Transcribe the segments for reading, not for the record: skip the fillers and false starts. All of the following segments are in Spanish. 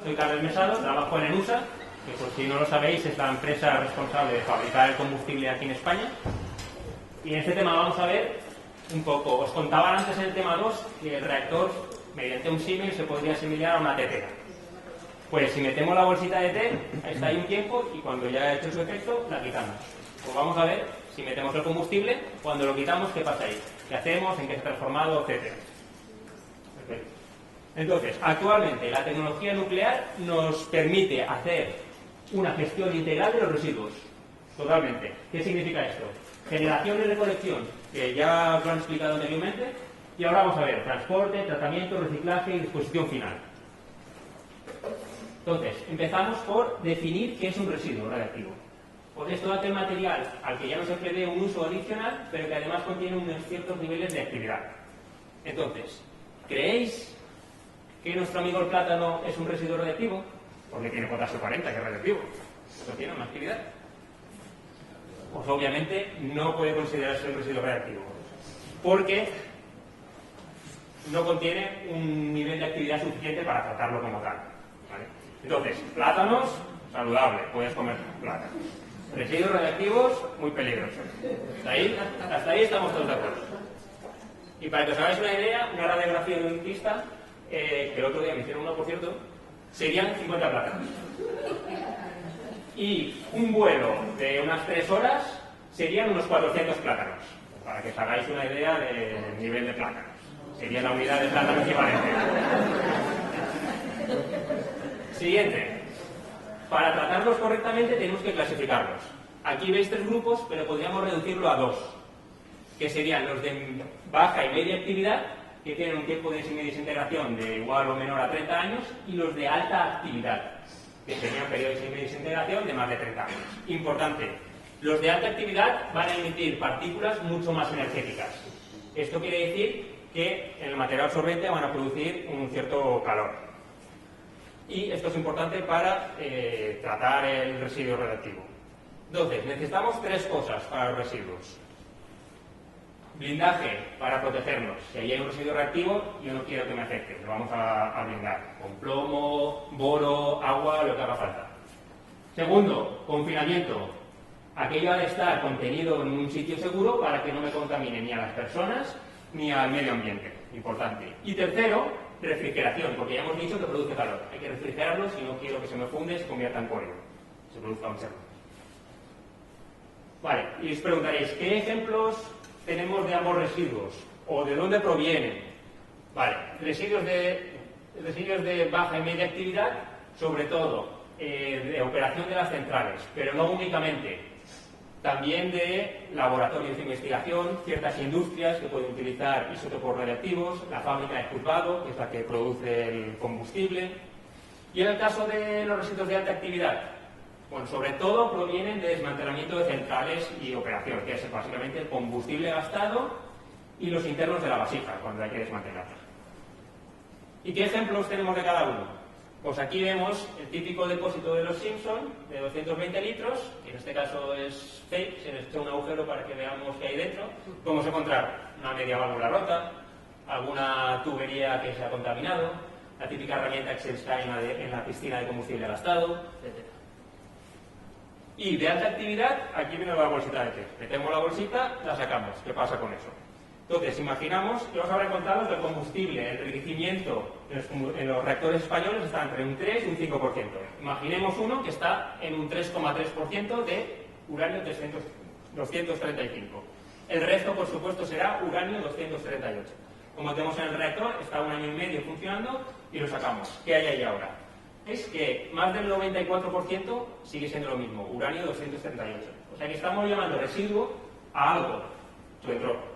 soy Carlos Mesado, trabajo en ENUSA, que por si no lo sabéis es la empresa responsable de fabricar el combustible aquí en España. Y en este tema vamos a ver un poco, os contaba antes en el tema 2 que el reactor, mediante un símil, se podría asimilar a una tetera. Pues si metemos la bolsita de té, ahí está ahí un tiempo y cuando ya ha hecho su efecto, la quitamos. Pues vamos a ver si metemos el combustible, cuando lo quitamos, ¿qué pasa ahí? ¿Qué hacemos? ¿En qué se ha transformado? Etcétera. Perfecto. Entonces, actualmente la tecnología nuclear nos permite hacer una gestión integral de los residuos. Totalmente. ¿Qué significa esto? Generación y recolección, que ya os lo han explicado anteriormente, y ahora vamos a ver transporte, tratamiento, reciclaje y disposición final. Entonces, empezamos por definir qué es un residuo radiactivo. Pues es todo aquel material al que ya no se prevé un uso adicional, pero que además contiene unos ciertos niveles de actividad. Entonces, ¿creéis que nuestro amigo el plátano es un residuo radiactivo? Porque tiene potasio 40, que es radiactivo. Eso tiene una actividad. Pues obviamente no puede considerarse un residuo radiactivo, porque no contiene un nivel de actividad suficiente para tratarlo como tal. ¿Vale? Entonces, plátanos, saludable, puedes comer plátanos. Residuos radiactivos, muy peligrosos. Hasta ahí estamos todos de acuerdo. Y para que os hagáis una idea, una radiografía de un dentista, que el otro día me hicieron uno, por cierto, serían 50 plátanos. Y un vuelo de unas 3 horas serían unos 400 plátanos, para que os hagáis una idea del nivel de plátanos. Sería la unidad de plátano equivalente. Siguiente. Para tratarlos correctamente tenemos que clasificarlos. Aquí veis 3 grupos, pero podríamos reducirlo a 2, que serían los de baja y media actividad, que tienen un tiempo de desintegración de igual o menor a 30 años, y los de alta actividad, que serían periodos de desintegración de más de 30 años. Importante, los de alta actividad van a emitir partículas mucho más energéticas. Esto quiere decir que en el material absorbente van a producir un cierto calor. Y esto es importante para tratar el residuo radiactivo. Entonces, necesitamos 3 cosas para los residuos. Blindaje para protegernos. Si hay un residuo reactivo, yo no quiero que me afecte. Lo vamos a blindar con plomo, boro, agua, lo que haga falta. Segundo, confinamiento. Aquello ha de estar contenido en un sitio seguro para que no me contamine ni a las personas ni al medio ambiente. Importante. Y tercero, refrigeración, porque ya hemos dicho que produce calor. Hay que refrigerarlo si no quiero que se me funde y se convierta en polvo. Se produzca un cerro. Vale, y os preguntaréis, ¿qué ejemplos tenemos de ambos residuos? ¿O de dónde provienen? Vale, residuos de baja y media actividad, sobre todo de operación de las centrales, pero no únicamente. También de laboratorios de investigación, ciertas industrias que pueden utilizar isótopos radiactivos, la fábrica de Husqvarna, que es la que produce el combustible. Y en el caso de los residuos de alta actividad, bueno, sobre todo provienen de desmantelamiento de centrales y operación, que es básicamente el combustible gastado y los internos de la vasija, cuando hay que desmantelarla. ¿Y qué ejemplos tenemos de cada uno? Pues aquí vemos el típico depósito de los Simpson, de 220 litros, que en este caso es fake, se les echa un agujero para que veamos qué hay dentro. Podemos encontrar una media válvula rota, alguna tubería que se ha contaminado, la típica herramienta que se está en la piscina de combustible gastado, etc. Y de alta actividad, aquí viene la bolsita de té. Metemos la bolsita, la sacamos. ¿Qué pasa con eso? Entonces, imaginamos que os habré contado que el combustible, el enriquecimiento en los reactores españoles está entre un 3 y un 5%. Imaginemos uno que está en un 3,3% de uranio 235. El resto, por supuesto, será uranio 238. Como tenemos en el reactor, está 1 año y medio funcionando y lo sacamos. ¿Qué hay ahí ahora? Es que más del 94% sigue siendo lo mismo, uranio 238. O sea que estamos llamando residuo a algo, su entropo.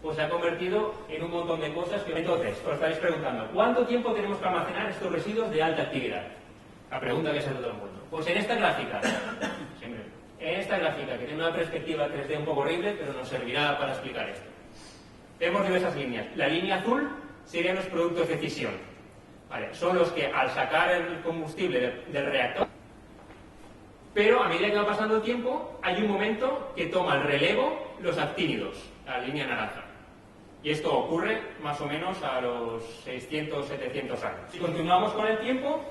Pues se ha convertido en un montón de cosas que... Entonces, os estaréis preguntando, ¿cuánto tiempo tenemos que almacenar estos residuos de alta actividad? La pregunta que se hace todo el mundo. Pues en esta gráfica, que tiene una perspectiva 3D un poco horrible, pero nos servirá para explicar esto. Tenemos diversas líneas. La línea azul serían los productos de fisión. Vale, son los que al sacar el combustible del reactor, pero a medida que va pasando el tiempo, hay un momento que toma el relevo los actínidos, la línea naranja. Y esto ocurre más o menos a los 600, 700 años. Si continuamos con el tiempo,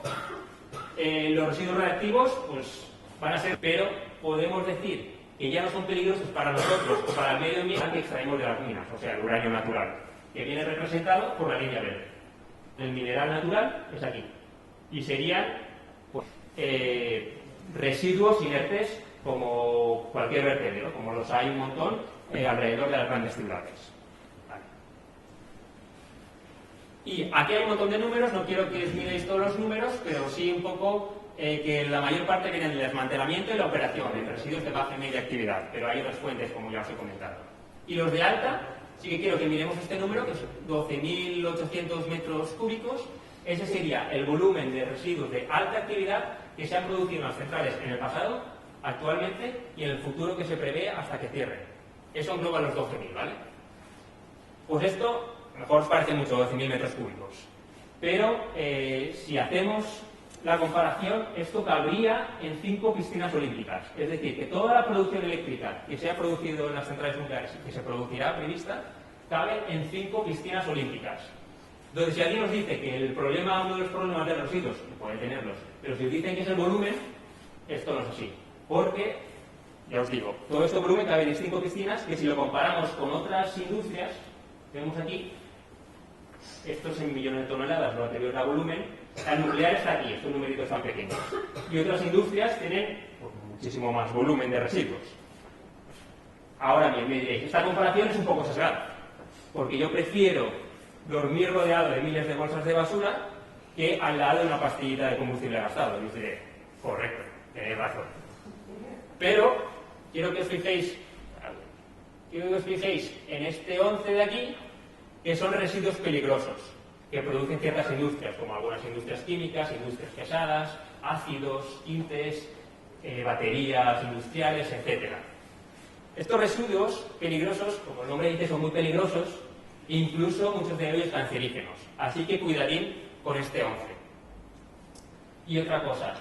los residuos radiactivos pues, van a ser, pero podemos decir que ya no son peligrosos para nosotros o para el medio ambiente que extraemos de las minas, o sea, el uranio natural, que viene representado por la línea verde. El mineral natural es aquí. Y serían pues, residuos inertes como cualquier vertedero, como los hay un montón alrededor de las grandes ciudades. Vale. Y aquí hay un montón de números, no quiero que os miréis todos los números, pero sí un poco que la mayor parte viene del desmantelamiento y la operación de residuos de baja y media actividad, pero hay otras fuentes, como ya os he comentado. Y los de alta, sí que quiero que miremos este número, que es 12.800 metros cúbicos. Ese sería el volumen de residuos de alta actividad que se han producido en las centrales en el pasado, actualmente y en el futuro que se prevé hasta que cierren. Eso engloba los 12.000, ¿vale? Pues esto, a lo mejor os parece mucho, 12.000 metros cúbicos. Pero si hacemos la comparación, esto cabría en 5 piscinas olímpicas. Es decir, que toda la producción eléctrica que se ha producido en las centrales nucleares y que se producirá prevista, cabe en 5 piscinas olímpicas. Entonces, si alguien nos dice que el problema, uno de los problemas de los residuos, que puede tenerlos, pero si os dicen que es el volumen, esto no es así. Porque, ya os digo, todo este volumen cabe en 5 piscinas, que si lo comparamos con otras industrias, vemos aquí, esto es en millones de toneladas, lo anterior a volumen, el nuclear está aquí, estos numeritos están pequeños. Y otras industrias tienen pues, muchísimo más volumen de residuos. Ahora bien, me diréis, esta comparación es un poco sesgada, porque yo prefiero dormir rodeado de miles de bolsas de basura que al lado de una pastillita de combustible gastado. Y os diré, correcto, tenéis razón. Pero quiero que os fijéis en este 11 de aquí, que son residuos peligrosos, que producen ciertas industrias, como algunas industrias químicas, industrias pesadas, ácidos, tintes, baterías industriales, etc. Estos residuos peligrosos, como el nombre dice, son muy peligrosos, incluso muchos de ellos cancerígenos. Así que cuidadín con este 11. Y otra cosa,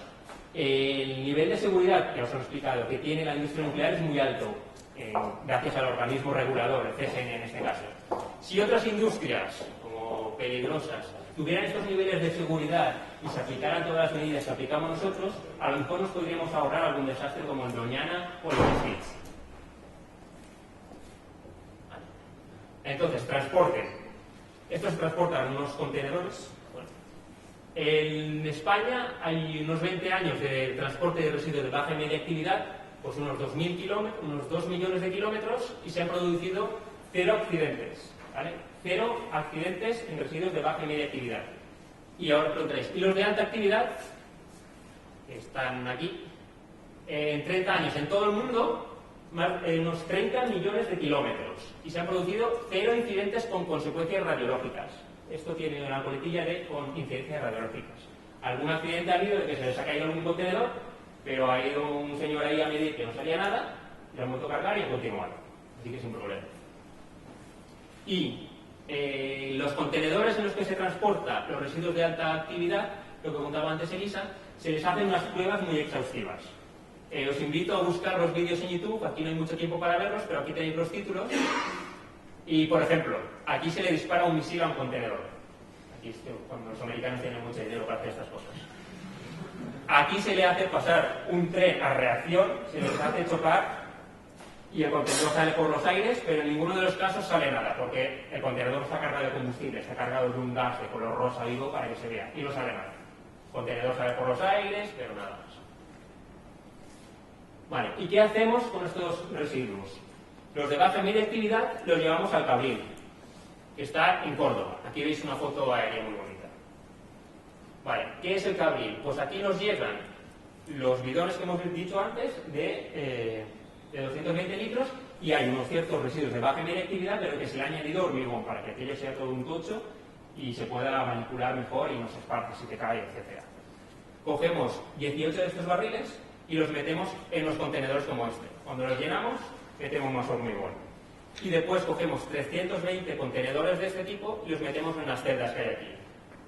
el nivel de seguridad que os he explicado que tiene la industria nuclear es muy alto, gracias al organismo regulador, el CSN en este caso. Si otras industrias, como peligrosas, tuvieran estos niveles de seguridad y se aplicaran todas las medidas que aplicamos nosotros, a lo mejor nos podríamos ahorrar algún desastre como el Doñana o el Auschwitz. Entonces, transporte. Estos se transportan en unos contenedores. Bueno, en España hay unos 20 años de transporte de residuos de baja y media actividad, pues unos 2 millones de kilómetros, y se han producido 0 accidentes, ¿vale? 0 accidentes en residuos de baja y media actividad. Y ahora preguntaréis, ¿y los de alta actividad? Que están aquí. En 30 años en todo el mundo, unos 30 millones de kilómetros, y se han producido 0 incidentes con consecuencias radiológicas. Esto tiene una coletilla de con incidencias radiológicas. Algún accidente ha habido de que se les ha caído algún contenedor, pero ha ido un señor ahí a medir que no salía nada, lo han vuelto a cargar y ha continuado. Así que sin problema. Y los contenedores en los que se transporta los residuos de alta actividad, lo que contaba antes Elisa, se les hacen unas pruebas muy exhaustivas. Os invito a buscar los vídeos en YouTube, aquí no hay mucho tiempo para verlos, pero aquí tenéis los títulos. Y, por ejemplo, aquí se le dispara un misil a un contenedor. Aquí es cuando los americanos tienen mucho dinero para hacer estas cosas. Aquí se le hace pasar un tren a reacción, se les hace chocar y el contenedor sale por los aires, pero en ninguno de los casos sale nada, porque el contenedor está cargado de combustible, está cargado de un gas de color rosa vivo para que se vea, y no sale nada. El contenedor sale por los aires, pero nada más. Vale, ¿y qué hacemos con estos residuos? Los de baja y media actividad los llevamos al Cabril, que está en Córdoba. Aquí veis una foto aérea muy bonita. Vale, ¿qué es el Cabril? Pues aquí nos llegan los bidones que hemos dicho antes de 220 litros, y hay unos ciertos residuos de baja y media actividad, pero que se le ha añadido hormigón para que aquello sea todo un tocho y se pueda manipular mejor y no se esparce si te cae, etc. Cogemos 18 de estos barriles y los metemos en los contenedores como este. Cuando los llenamos, metemos más hormigón. Y después cogemos 320 contenedores de este tipo y los metemos en las celdas que hay aquí.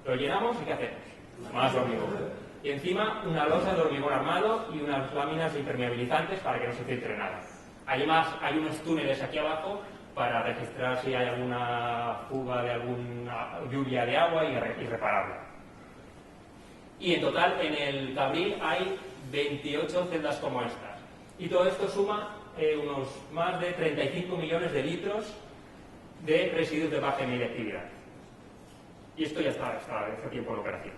Lo llenamos y ¿qué hacemos? Más hormigón. Y encima una losa de hormigón armado y unas láminas impermeabilizantes para que no se filtre nada. Además, hay unos túneles aquí abajo para registrar si hay alguna fuga de alguna lluvia de agua y repararla. Y en total en el Cabril hay 28 celdas como estas. Y todo esto suma unos más de 35 millones de litros de residuos de baja y media actividad. Y esto ya está hace tiempo en operación.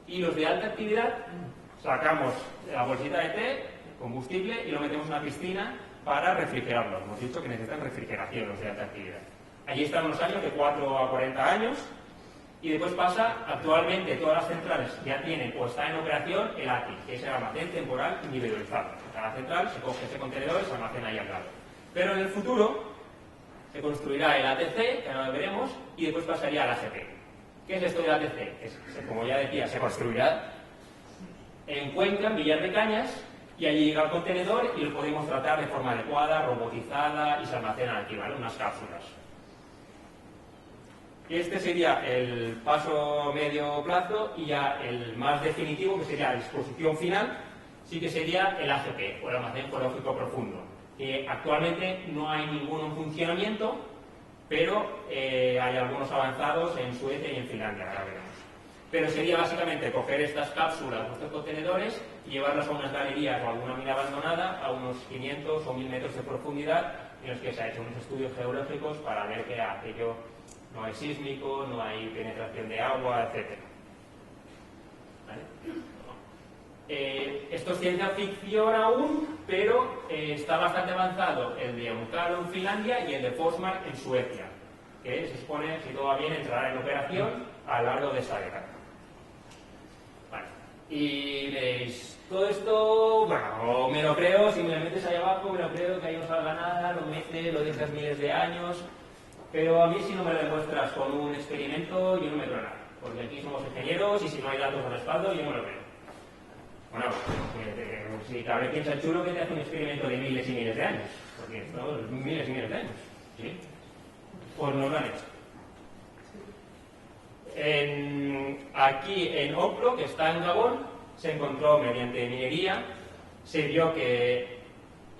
Y los de alta actividad, sacamos la bolsita de té, combustible, y lo metemos en una piscina para refrigerarlos. Hemos dicho que necesitan refrigeración los de alta actividad. Allí están unos años, de 4 a 40 años, y después pasa, actualmente todas las centrales ya tienen o está en operación el ATI, que es el almacén temporal individualizado. En cada central se coge ese contenedor y se almacena ahí al lado. Pero en el futuro se construirá el ATC, que ahora lo veremos, y después pasaría al AGP. ¿Qué es esto del ATC? Como ya decía, se construirá en Cuenca, en Villar de Cañas, y allí llega el contenedor y lo podemos tratar de forma adecuada, robotizada, y se almacenan aquí, ¿vale? Unas cápsulas. Y este sería el paso medio plazo, y ya el más definitivo, que sería la disposición final, sí que sería el AGP, o el almacén geológico profundo, que actualmente no hay ninguno en funcionamiento, pero hay algunos avanzados en Suecia y en Finlandia, ahora veremos. Pero sería básicamente coger estas cápsulas, estos contenedores, y llevarlas a unas galerías o a alguna mina abandonada a unos 500 o 1000 metros de profundidad, en los que se ha hecho unos estudios geológicos para ver que aquello no es sísmico, no hay penetración de agua, etc. ¿Vale? Esto es ciencia ficción aún, pero está bastante avanzado el de Onkalo en Finlandia y el de Forsmark en Suecia, que se supone, si todo va bien, entrará en operación a lo largo de esta década. Vale. Y veis, todo esto, bueno, me lo creo, si me lo metes ahí abajo, me lo creo, que ahí no salga nada, lo metes, lo dejas miles de años, pero a mí si no me lo demuestras con un experimento, yo no me creo nada, porque aquí somos ingenieros y si no hay datos de respaldo, yo no me lo creo. Bueno, si cada vez piensa el chulo que te hace un experimento de miles y miles de años, porque esto es miles y miles de años, ¿sí? Pues no lo han hecho. Aquí en Oklo, que está en Gabón, se encontró mediante minería, se vio que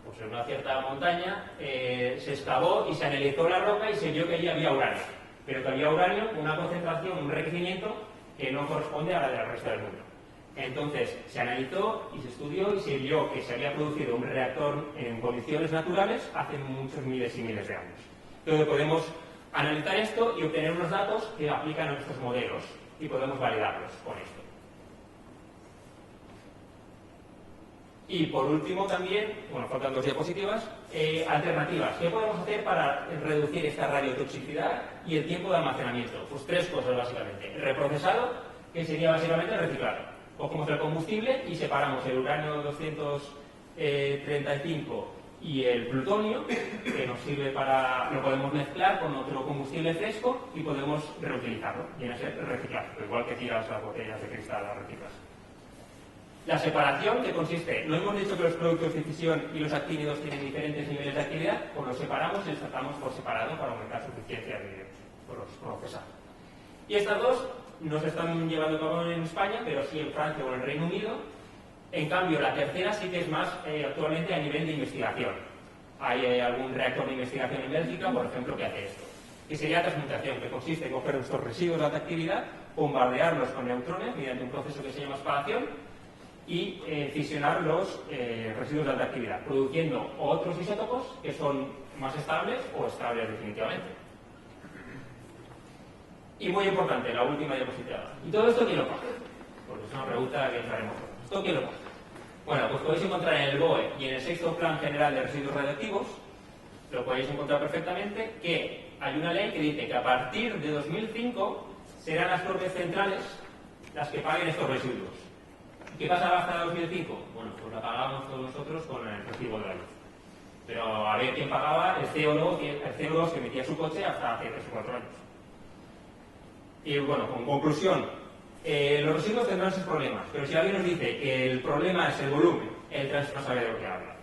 pues en una cierta montaña se excavó y se analizó la roca y se vio que allí había uranio, pero que había uranio con una concentración, un enriquecimiento que no corresponde a la del resto del mundo. Entonces se analizó y se estudió y se vio que se había producido un reactor en condiciones naturales hace muchos miles y miles de años. Entonces podemos analizar esto y obtener unos datos que aplican a nuestros modelos y podemos validarlos con esto. Y por último también, bueno, faltan 2 diapositivas, alternativas. ¿Qué podemos hacer para reducir esta radiotoxicidad y el tiempo de almacenamiento? Pues 3 cosas básicamente. El reprocesado, que sería básicamente el reciclado. Cogemos el combustible y separamos el uranio 235 y el plutonio, que nos sirve para, lo podemos mezclar con otro combustible fresco y podemos reutilizarlo. Viene a ser reciclar, igual que tiras las botellas de cristal a reciclar. La separación, que consiste, no hemos dicho que los productos de fisión y los actínidos tienen diferentes niveles de actividad, pues los separamos y los tratamos por separado para aumentar su eficiencia de procesar. Y estas 2 no se están llevando a cabo en España, pero sí en Francia o en el Reino Unido. En cambio, la tercera sí que es más actualmente a nivel de investigación. Hay algún reactor de investigación en Bélgica, por ejemplo, que hace esto. Que sería transmutación, que consiste en coger estos residuos de alta actividad, bombardearlos con neutrones mediante un proceso que se llama espadación y fisionar los residuos de alta actividad, produciendo otros isótopos que son más estables o estables definitivamente. Y muy importante, la última diapositiva. ¿Y todo esto quién lo paga? Porque es una pregunta que entraremos. ¿Esto quién lo paga? Bueno, pues podéis encontrar en el BOE y en el 6º Plan General de Residuos Radiactivos, lo podéis encontrar perfectamente, que hay una ley que dice que a partir de 2005 serán las propias centrales las que paguen estos residuos. ¿Qué pasaba hasta 2005? Bueno, pues la pagábamos todos nosotros con el recibo de la luz. Pero a ver quién pagaba el CO2 que emitía su coche hasta hace 3 o 4 años. Y bueno, con conclusión, los residuos tendrán sus problemas, pero si alguien nos dice que el problema es el volumen, el trans no sabe de lo que habla.